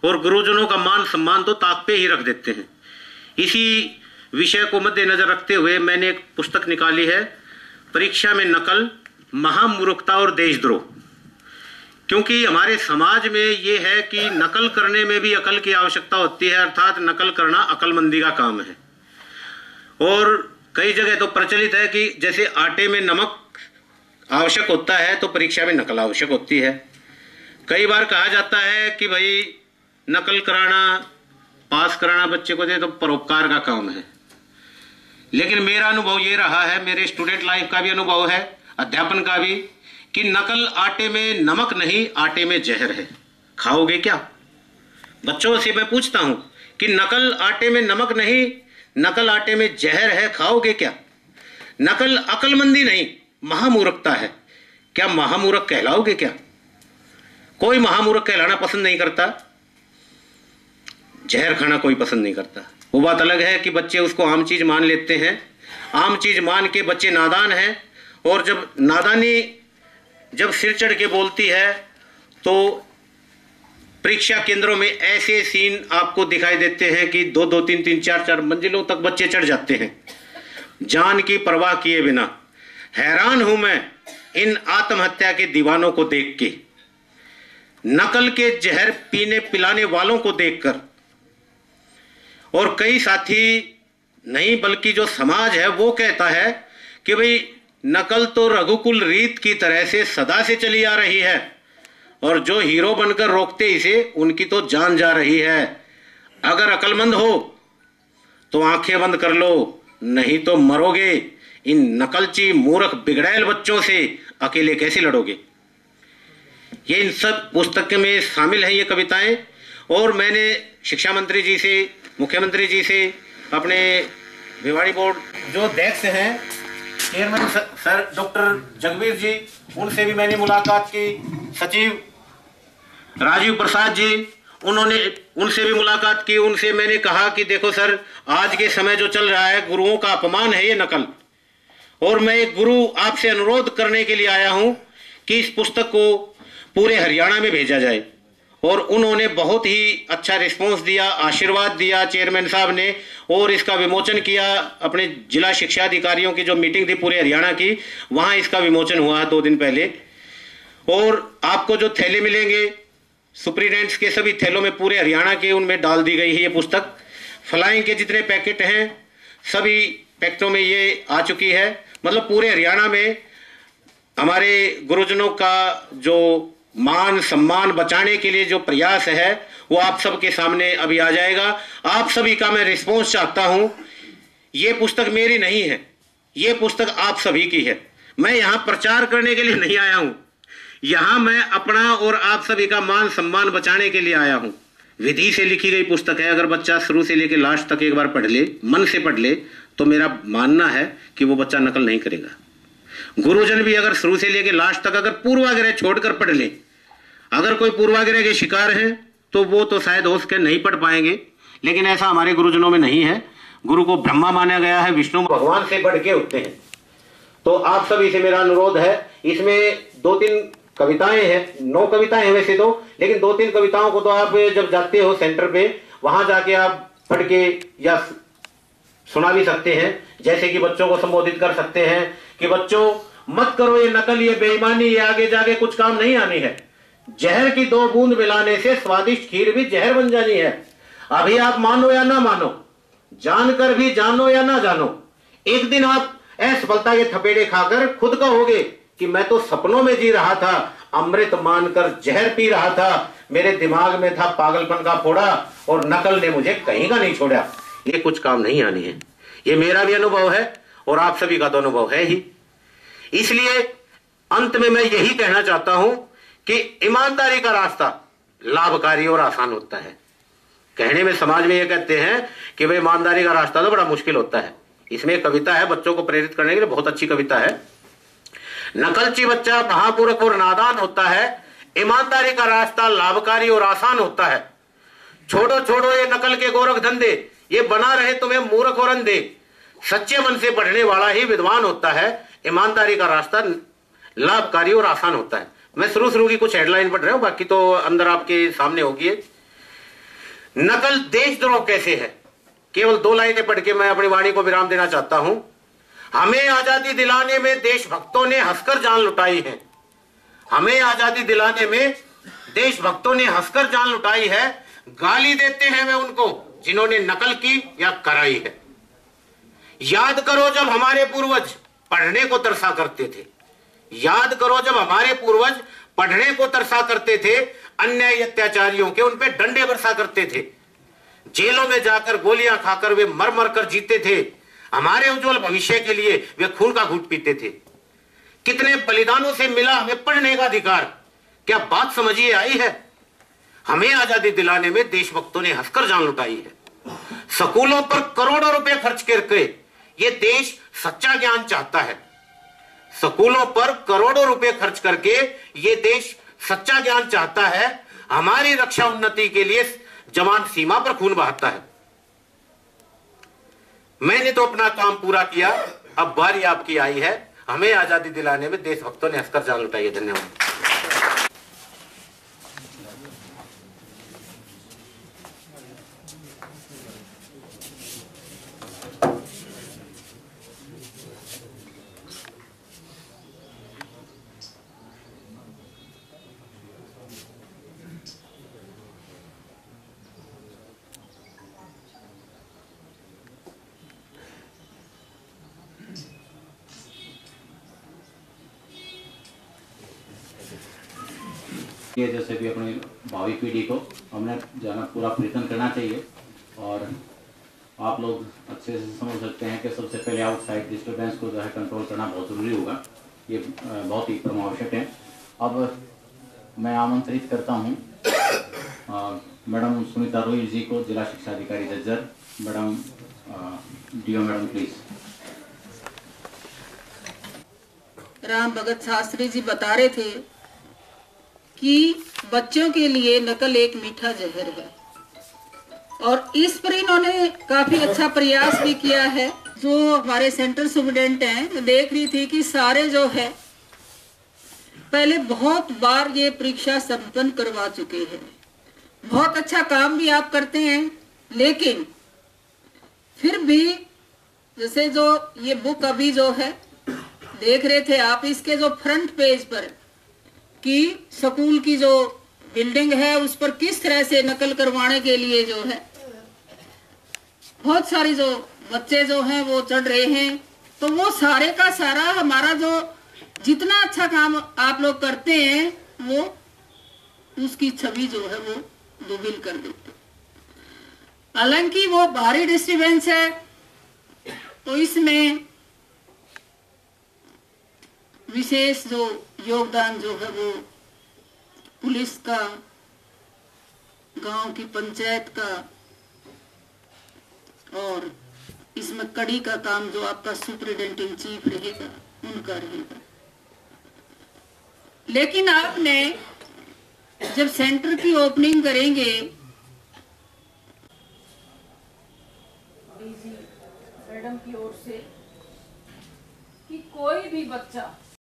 और गुरुजनों का मान सम्मान तो ताक पे ही रख देते हैं। इसी विषय को मद्देनजर रखते हुए मैंने एक पुस्तक निकाली है, परीक्षा में नकल, महामूर्खता और देशद्रोह। क्योंकि हमारे समाज में ये है कि नकल करने में भी अकल की आवश्यकता होती है, अर्थात नकल करना अकलमंदी का काम है। और कई जगह तो प्रचलित है कि जैसे आटे में नमक आवश्यक होता है तो परीक्षा में नकल आवश्यक होती है। कई बार कहा जाता है कि भाई नकल कराना, पास कराना बच्चे को दे तो परोपकार का काम है। लेकिन मेरा अनुभव ये रहा है, मेरे स्टूडेंट लाइफ का भी अनुभव है, अध्यापन का भी, कि नकल आटे में नमक नहीं, आटे में जहर है। खाओगे क्या? बच्चों से मैं पूछता हूं कि नकल आटे में नमक नहीं, नकल आटे में जहर है, खाओगे क्या? नकल अकलमंदी नहीं, महामूर्खता है। क्या महामूर्ख कहलाओगे क्या? कोई महामूर्ख कहलाना पसंद नहीं करता, जहर खाना कोई पसंद नहीं करता। वो बात अलग है कि बच्चे उसको आम चीज मान लेते हैं। आम चीज मान के बच्चे नादान हैं, और जब नादानी जब सिर चढ़ के बोलती है तो परीक्षा केंद्रों में ऐसे सीन आपको दिखाई देते हैं कि 2-2, 3-3, 4-4 मंजिलों तक बच्चे चढ़ जाते हैं जान की परवाह किए बिना। हैरान हूं मैं इन आत्महत्या के दीवानों को देख के, नकल के जहर पीने पिलाने वालों को देखकर। और कई साथी नहीं बल्कि जो समाज है वो कहता है कि भाई नकल तो रघुकुल रीत की तरह से सदा से चली आ रही है, और जो हीरो बनकर रोकते इसे उनकी तो जान जा रही है। अगर अकलमंद हो तो आंखें बंद कर लो, नहीं तो मरोगे। इन नकलची मूर्ख बिगड़ैल बच्चों से अकेले कैसे लड़ोगे? ये इन सब पुस्तक में शामिल है ये कविताएं। और मैंने शिक्षा मंत्री जी से, मुख्यमंत्री जी से, अपने भिवाड़ी बोर्ड जो अध्यक्ष हैं चेयरमैन सर डॉक्टर जगबीर जी, उनसे भी मैंने मुलाकात की। सचिव राजीव प्रसाद जी, उनसे भी मुलाकात की। उनसे मैंने कहा कि देखो सर, आज के समय जो चल रहा है, गुरुओं का अपमान है ये नकल, और मैं एक गुरु आपसे अनुरोध करने के लिए आया हूं कि इस पुस्तक को पूरे हरियाणा में भेजा जाए। और उन्होंने बहुत ही अच्छा रिस्पॉन्स दिया, आशीर्वाद दिया चेयरमैन साहब ने, और इसका विमोचन किया। अपने जिला शिक्षा अधिकारियों की जो मीटिंग थी पूरे हरियाणा की, वहां इसका विमोचन हुआ 2 दिन पहले। और आपको जो थैले मिलेंगे सुप्रीडेंट्स के, सभी थैलों में पूरे हरियाणा के उनमें डाल दी गई है ये पुस्तक। फ्लाइंग के जितने पैकेट हैं सभी पैकेटों में ये आ चुकी है। मतलब पूरे हरियाणा में हमारे गुरुजनों का जो मान सम्मान बचाने के लिए जो प्रयास है वो आप सबके सामने अभी आ जाएगा। आप सभी का मैं रिस्पॉन्स चाहता हूं। ये पुस्तक मेरी नहीं है, ये पुस्तक आप सभी की है। मैं यहां प्रचार करने के लिए नहीं आया हूं, यहां मैं अपना और आप सभी का मान सम्मान बचाने के लिए आया हूं। विधि से लिखी गई पुस्तक है। अगर बच्चा शुरू से लेकर लास्ट तक एक बार पढ़ ले, मन से पढ़ ले, तो मेरा मानना है कि वो बच्चा नकल नहीं करेगा। गुरुजन भी अगर शुरू से लेकर लास्ट तक अगर पूर्वाग्रह छोड़कर पढ़ ले, अगर कोई पूर्वाग्रह के शिकार है तो वो तो शायद हो सके नहीं पढ़ पाएंगे, लेकिन ऐसा हमारे गुरुजनों में नहीं है। गुरु को ब्रह्मा माना गया है, विष्णु भगवान से बढ़ के उठते हैं। तो आप सभी से मेरा अनुरोध है, इसमें 2-3 कविताएं हैं, 9 कविताएं हैं वैसे तो, लेकिन 2-3 कविताओं को तो आप जब जाते हो सेंटर पे, वहां जाके आप पढ़ के या सुना भी सकते हैं। जैसे कि बच्चों को संबोधित कर सकते हैं कि बच्चों मत करो ये नकल, ये बेईमानी, ये आगे जाके कुछ काम नहीं आनी है। जहर की 2 बूंद मिलाने से स्वादिष्ट खीर भी जहर बन जानी है। अभी आप मानो या ना मानो, जानकर भी जानो या ना जानो, एक दिन आप असफलता के थपेड़े खाकर खुद कहोगे कि मैं तो सपनों में जी रहा था, अमृत मानकर जहर पी रहा था, मेरे दिमाग में था पागलपन का फोड़ा और नकल ने मुझे कहीं का नहीं छोड़ा। ये कुछ काम नहीं आनी है। ये मेरा भी अनुभव है और आप सभी का तो अनुभव है ही। इसलिए अंत में मैं यही कहना चाहता हूं कि ईमानदारी का रास्ता लाभकारी और आसान होता है। कहने में समाज में ये कहते हैं कि भाई ईमानदारी का रास्ता तो बड़ा मुश्किल होता है। इसमें एक कविता है बच्चों को प्रेरित करने के लिए, बहुत अच्छी कविता है। नकलची बच्चा महापुरुष और नादान होता है, ईमानदारी का रास्ता लाभकारी और आसान होता है। छोड़ो छोड़ो ये नकल के गोरख धंधे, ये बना रहे तुम्हें मूर्ख और अंधे। सच्चे मन से पढ़ने वाला ही विद्वान होता है, ईमानदारी का रास्ता लाभकारी और आसान होता है। मैं शुरू की कुछ हेडलाइन पढ़ रहा हूं, बाकी तो अंदर आपके सामने होगी। नकल देशद्रोह कैसे है। केवल 2 लाइनें पढ़ के मैं अपनी वाणी को विराम देना चाहता हूं। हमें आजादी दिलाने में देशभक्तों ने हंसकर जान लुटाई है। हमें आजादी दिलाने में देशभक्तों ने हंसकर जान लुटाई है। गाली देते हैं वे उनको जिन्होंने नकल की या कराई है। याद करो जब हमारे पूर्वज पढ़ने को तरसा करते थे। याद करो जब हमारे पूर्वज पढ़ने को तरसा करते थे, अन्याय अत्याचारियों के उन पे डंडे बरसा करते थे। जेलों में जाकर गोलियां खाकर वे मर मर कर जीते थे। हमारे उज्जवल भविष्य के लिए वे खून का घूंट पीते थे। कितने बलिदानों से मिला हमें पढ़ने का अधिकार। क्या बात समझिए आई है। हमें आजादी दिलाने में देशभक्तों ने हंसकर जान लुटाई है। स्कूलों पर करोड़ों रुपए खर्च करके ये देश सच्चा ज्ञान चाहता है। स्कूलों पर करोड़ों रुपए खर्च करके ये देश सच्चा ज्ञान चाहता है। हमारी रक्षा उन्नति के लिए जवान सीमा पर खून बहाता है। मैंने तो अपना काम पूरा किया, अब बारी आपकी आई है। हमें आजादी दिलाने में देशभक्तों ने हंसकर जान लुटाई है। धन्यवाद। जैसे भी अपनी भावी पीढ़ी को हमने जो है पूरा प्रयत्न करना चाहिए। और आप लोग अच्छे से समझ सकते हैं कि सबसे पहले आउटसाइड डिस्टर्बेंस को जो है कंट्रोल करना बहुत ज़रूरी होगा। ये बहुत ही परमावश्यक है। अब मैं आमंत्रित करता हूँ मैडम सुनीता रोहिल जी को, जिला शिक्षा अधिकारी Jhajjar. Madam DO madam please. Ram Bhagat Shastri ji बता रहे थे कि बच्चों के लिए नकल एक मीठा जहर है, और इस पर इन्होंने काफी अच्छा प्रयास भी किया है। जो हमारे सेंटर सुपरिटेंडेंट हैं, मैं देख रही थी कि सारे जो है पहले बहुत बार ये परीक्षा संपन्न करवा चुके हैं। बहुत अच्छा काम भी आप करते हैं, लेकिन फिर भी जैसे जो ये बुक अभी जो है देख रहे थे आप, इसके जो फ्रंट पेज पर कि स्कूल की जो बिल्डिंग है उस पर किस तरह से नकल करवाने के लिए जो है बहुत सारी जो बच्चे जो हैं वो चढ़ रहे हैं। तो वो सारे का सारा हमारा जो जितना अच्छा काम आप लोग करते हैं वो उसकी छवि जो है वो दुबिल कर देते। हालांकि वो भारी डिस्टर्बेंस है, तो इसमें विशेष जो योगदान जो है वो पुलिस का, गांव की पंचायत का, और इसमें कड़ी का काम जो आपका सुपरिटेंडेंट इन चीफ रहेगा उनका रहेगा। लेकिन आपने जब सेंटर की ओपनिंग करेंगे, मैडम की ओर से कि कोई भी बच्चा